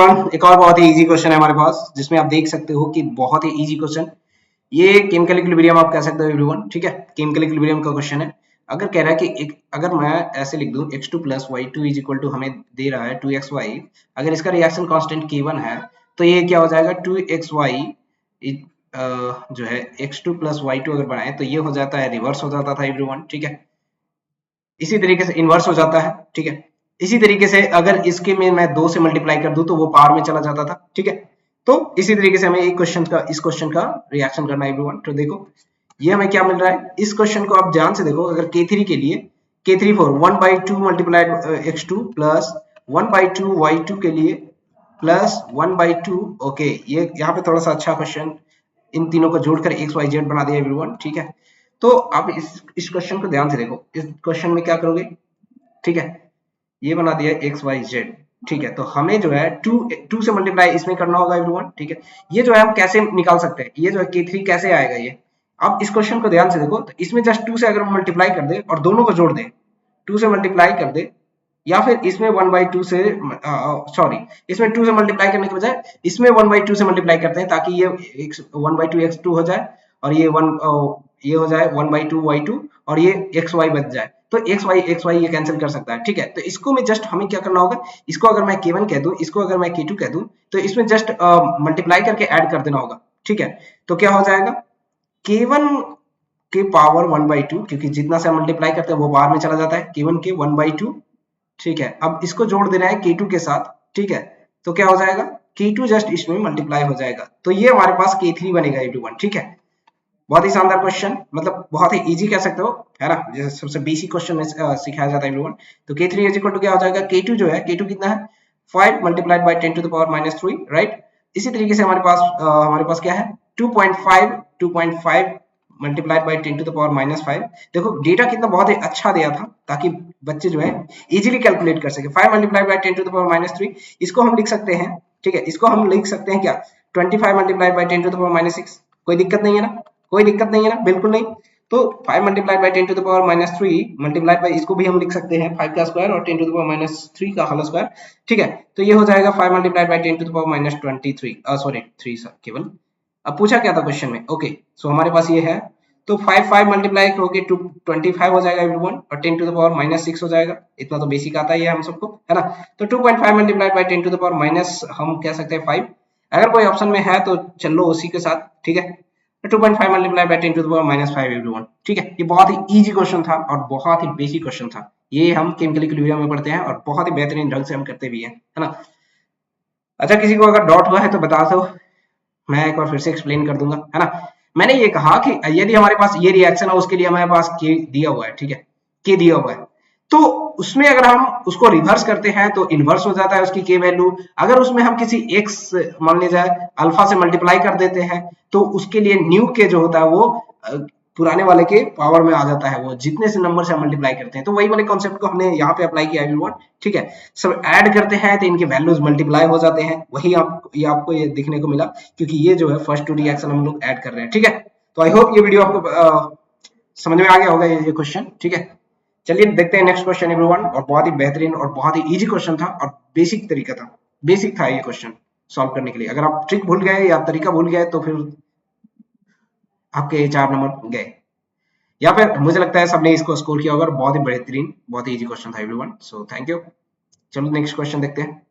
Everyone, एक और बहुत ही इजी क्वेश्चन है हमारे पास जिसमें आप देख सकते हो कि बहुत ही इजी क्वेश्चन। ये केमिकल इक्विलिब्रियम आप कह सकते हो एवरीवन, ठीक है। केमिकल इक्विलिब्रियम का क्वेश्चन है। अगर कह रहा है कि अगर मैं ऐसे लिख दूं x2 plus y two is equal to, हमें दे रहा है 2xy, अगर इसका रिएक्शन कांस्टेंट k1 है तो ये क्या हो जाएगा 2xy जो है x2 प्लस वाई टू अगर बनाए तो ये हो जाता है, रिवर्स हो जाता था एवरीवन, ठीक है। इसी तरीके से इन्वर्स हो जाता है, ठीक है। इसी तरीके से अगर इसके में मैं 2 से मल्टीप्लाई कर दूं तो वो पावर में चला जाता था, ठीक है। तो इसी तरीके से हमें इस क्वेश्चन का रिएक्शन करना है एवरीवन। तो देखो ये हमें क्या मिल रहा है, इस क्वेश्चन को आप ध्यान से देखो। अगर K3 के लिए K3 4 1/2 multiplied x2 plus 1/2 y2 के लिए प्लस 1/2, ओके। ये यहाँ पे थोड़ा सा अच्छा क्वेश्चन, इन तीनों को जोड़कर एक्स वाई जेड बना दिया एवरीवन, ठीक है। तो आप इस क्वेश्चन को ध्यान से देखो। इस क्वेश्चन में क्या करोगे, ठीक है, ये बना दिया एक्स वाई जेड, ठीक है। तो हमें जो है टू से मल्टीप्लाई इसमें करना होगा एवरीवन, ठीक है। ये जो है हम कैसे निकाल सकते हैं, ये जो है K3 कैसे आएगा ये। आप इस क्वेश्चन को ध्यान से देखो, तो इसमें जस्ट 2 से अगर हम मल्टीप्लाई कर दे और दोनों को जोड़ दें, 2 से मल्टीप्लाई कर दे, या फिर इसमें 1/2 से सॉरी, इसमें 2 से मल्टीप्लाई करने के बजाय इसमें 1/2 से मल्टीप्लाई करते हैं ताकि ये 1/2 x2 हो जाए और ये हो जाए 1/2 y2 और ये xy बच जाए। तो xy ये कैंसिल कर सकता है, ठीक है। तो इसको में जस्ट हमें क्या करना होगा, इसको अगर मैं k1 कह दूं, इसको अगर मैं k2 कह दूं, तो इसमें जस्ट मल्टीप्लाई करके ऐड कर देना होगा, ठीक है। तो क्या हो जाएगा, k1 के पावर 1/2, क्योंकि जितना से मल्टीप्लाई करते हैं वो पावर में चला जाता है, k1 के 1/2, ठीक है। अब इसको जोड़ देना है K2 के साथ, ठीक है। तो क्या हो जाएगा, K2 जस्ट इसमें मल्टीप्लाई हो जाएगा, तो ये हमारे पास K3 बनेगा एवरीवन, ठीक है। बहुत ही शानदार क्वेश्चन, मतलब बहुत ही इजी कह सकते हो, है ना। जैसे सबसे बेसिक क्वेश्चन में सिखाया जाता है एवरीवन। तो K3 इज इक्वल टू क्या हो जाएगा, K2 जो है, K2 कितना है 5 multiplied by 10 to the power -3, right. इसी तरीके से हमारे पास क्या है 2.5 multiplied by 10 to the power -5। देखो डेटा कितना बहुत ही अच्छा दिया था ताकि बच्चे जो है इजीली कैलकुलेट कर सके। 5 multiplied by 10 to the power -3, इसको हम लिख सकते हैं, ठीक है। इसको हम लिख सकते हैं क्या, 25 multiplied by 10 to the power -6। कोई दिक्कत नहीं है ना, कोई दिक्कत नहीं है ना, बिल्कुल नहीं। तो 5 multiplied by 10 to the power -3 multiplied by, इसको भी हम लिख सकते हैं 5 का स्क्वायर और 10 टू द पावर -3 का होल स्क्वायर, ठीक है। तो ये हो जाएगा 5 multiplied by 10 to the power -23, sorry 3 केवल। अब पूछा क्या था क्वेश्चन में, ओके। सो हमारे पास ये है, तो 5 मल्टीप्लाई होके 25 हो जाएगा एवरीवन, और 10 टू द पावर -6 हो जाएगा। इतना तो बेसिक आता ही है हम सबको, है ना। तो 2.5 multiplied by 10 to the power minus, हम कह सकते हैं 5। अगर कोई ऑप्शन में है तो चलो उसी के साथ, ठीक है। 2.5 multiply by 10 to the power -5 everyone, ठीक है। ये बहुत ही इजी क्वेश्चन था और बहुत ही बेसिक क्वेश्चन था। ये हम केमिकल इक्विलिब्रियम में पढ़ते हैं और बहुत ही बेहतरीन ढंग से हम करते भी हैं, है ना। अच्छा, किसी को अगर डाउट हुआ है तो बता दो, मैं एक बार फिर से एक्सप्लेन कर दूंगा, है ना। मैंने ये कहा कि यदि हमारे पास ये रिएक्शन है, उसके लिए हमारे पास के दिया हुआ है, ठीक है, के दिया हुआ है, तो उसमें अगर हम उसको रिवर्स करते हैं तो इनवर्स हो जाता है उसकी के वैल्यू। अगर उसमें हम किसी एक्स, मान लीजिए अल्फा से मल्टीप्लाई कर देते हैं, तो उसके लिए न्यू के जो होता है वो पुराने वाले के पावर में आ जाता है, वो जितने से नंबर से मल्टीप्लाई करते हैं। तो वही वाले कॉन्सेप्ट को हमने यहाँ पे अप्लाई किया एवरीवन, ठीक है। सब ऐड करते हैं तो इनके वैल्यूज मल्टीप्लाई हो जाते हैं, वही आपको ये देखने को मिला, क्योंकि ये जो है फर्स्ट टू रिएक्शन हम लोग ऐड कर रहे हैं, ठीक है। तो आई होप ये वीडियो आपको समझ में आ गया होगा, ये क्वेश्चन, ठीक है। चलिए देखते हैं नेक्स्ट क्वेश्चन एवरीवन, और बहुत ही बेहतरीन और बहुत ही इजी क्वेश्चन था और बेसिक तरीका था, बेसिक था ये क्वेश्चन सॉल्व करने के लिए। अगर आप ट्रिक भूल गए या तरीका भूल गए तो फिर आपके 4 नंबर गए, या फिर मुझे लगता है सबने इसको स्कोर किया होगा। बहुत ही बेहतरीन, बहुत ही इजी क्वेश्चन था एवरीवन। So thank you. चलो नेक्स्ट क्वेश्चन देखते हैं।